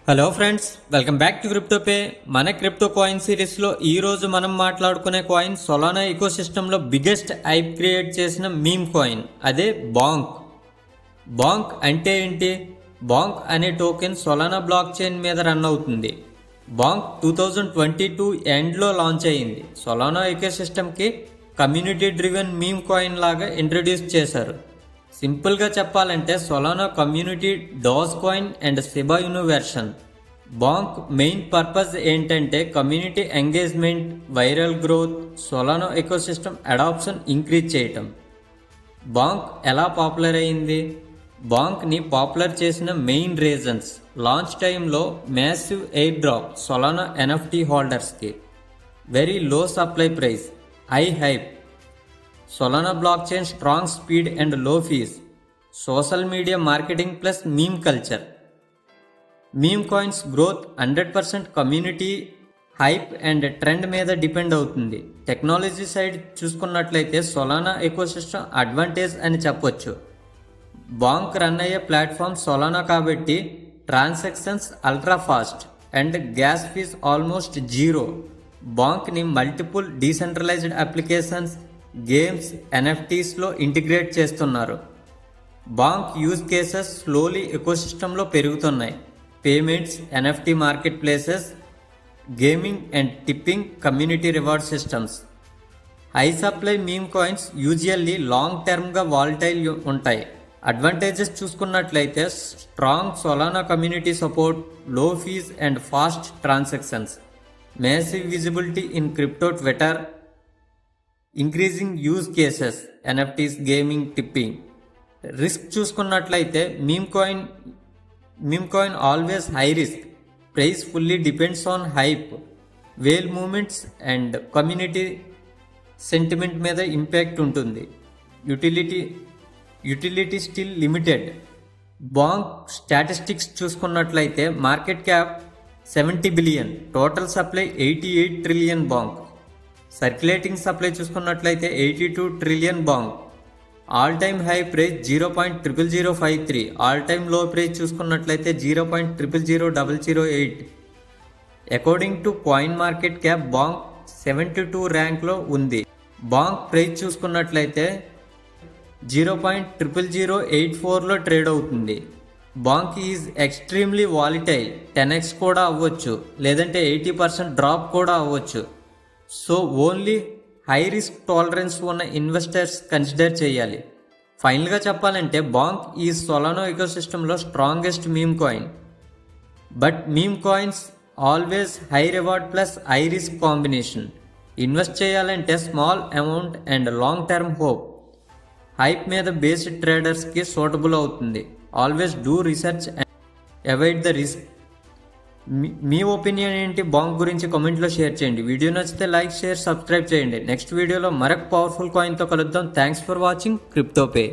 Hello friends, welcome back to CryptoPay. మన crypto coin సిరీస్లో ఈరోజు మనం మాట్లాడుకునే కాయిన్ సొలానా ఎకోసిస్టంలో బిగ్గెస్ట్ హైప్ క్రియేట్ చేసిన మీమ్ కాయిన్, అదే బాంక్. బాంక్ అంటే ఏంటి? బాంక్ అనే టోకెన్ సొలానా బ్లాక్ చైన్ మీద రన్ అవుతుంది. బాంక్ 2022 ఎండ్లో లాంచ్ అయ్యింది. సొలానా ఎకోసిస్టమ్కి కమ్యూనిటీ డ్రివెన్ మీమ్ కాయిన్ లాగా ఇంట్రడ్యూస్ చేశారు. సింపుల్గా చెప్పాలంటే Solana community Doge coin and Shiba Inu version. Bonk main purpose ఏంటంటే community engagement, viral growth, Solana ecosystem adoption increase చేయటం. బాంక్ ఎలా పాపులర్ అయింది? బాంక్ని పాపులర్ చేసిన మెయిన్ రీజన్స్: లాంచ్ టైంలో massive air drop Solana NFT హోల్డర్స్కి, very low supply price, high hype, Solana block chain strong speed and low fees, social media marketing plus meme culture. Meme coins growth 100% community hype and trend మీద depend అవుతుంది. Technology side చూసుకున్నట్లయితే Solana ecosystem advantage అని చెప్పొచ్చు. Bonk run అయ్యే platform Solana కాబట్టి transactions ultra fast and gas fees almost zero. బాంక్ని multiple decentralised applications, games, ఎన్ఎఫ్టీస్లో integrate చేస్తున్నారు. బాంక్ యూజ్ కేసెస్ స్లోలీ ఎకోసిస్టంలో పెరుగుతున్నాయి. Payments, NFT market places, gaming and tipping, community reward systems. High supply meme coins usually long టర్మ్గా volatile ఉంటాయి. Advantages చూసుకున్నట్లయితే strong Solana community support, low fees and fast transactions, massive visibility in crypto Twitter, increasing use cases, NFTs, gaming, tipping. Risk చూసుకున్నట్లయితే meme coin always high risk. Price fully depends on hype, Vel movements and community sentiment మీద impact ఉంటుంది. Utility still limited. Bonk statistics చూసుకున్నట్లయితే market cap 70 billion, total supply 88 trillion Bonk. Circulating supply చూసుకున్నట్లయితే 82 trillion Bonk. All time high price 0.00053, all time low price చూసుకున్నట్లయితే 0.000008. According to coin market cap Bonk 72 ర్యాంక్లో ఉంది. Bonk price చూసుకున్నట్లయితే 0.00084లో trade అవుతుంది. Bonk is extremely volatile, 10x కూడా అవ్వచ్చు, లేదంటే 80% డ్రాప్ కూడా అవ్వచ్చు. So only high risk tolerance ఉన్న ఇన్వెస్టర్స్ కన్సిడర్ చేయాలి. ఫైనల్గా చెప్పాలంటే బాంక్ ఈ సొలానా ఎకోసిస్టంలో strongest meme coin. But meme coins always high reward plus high risk combination. Invest చేయాలంటే small amount and long term hope. Hype మీద బేస్డ్ ట్రేడర్స్కి suitable అవుతుంది. Always do research and avoid the risk. మీ opinion ఏంటి Bonk గురించి కామెంట్లో share చేయండి. Video నచ్చితే లైక్, షేర్, సబ్స్క్రైబ్ చేయండి. నెక్స్ట్ వీడియోలో మరొక పవర్ఫుల్ కాయిన్తో కలుద్దాం. Thanks for watching క్రిప్టోపే.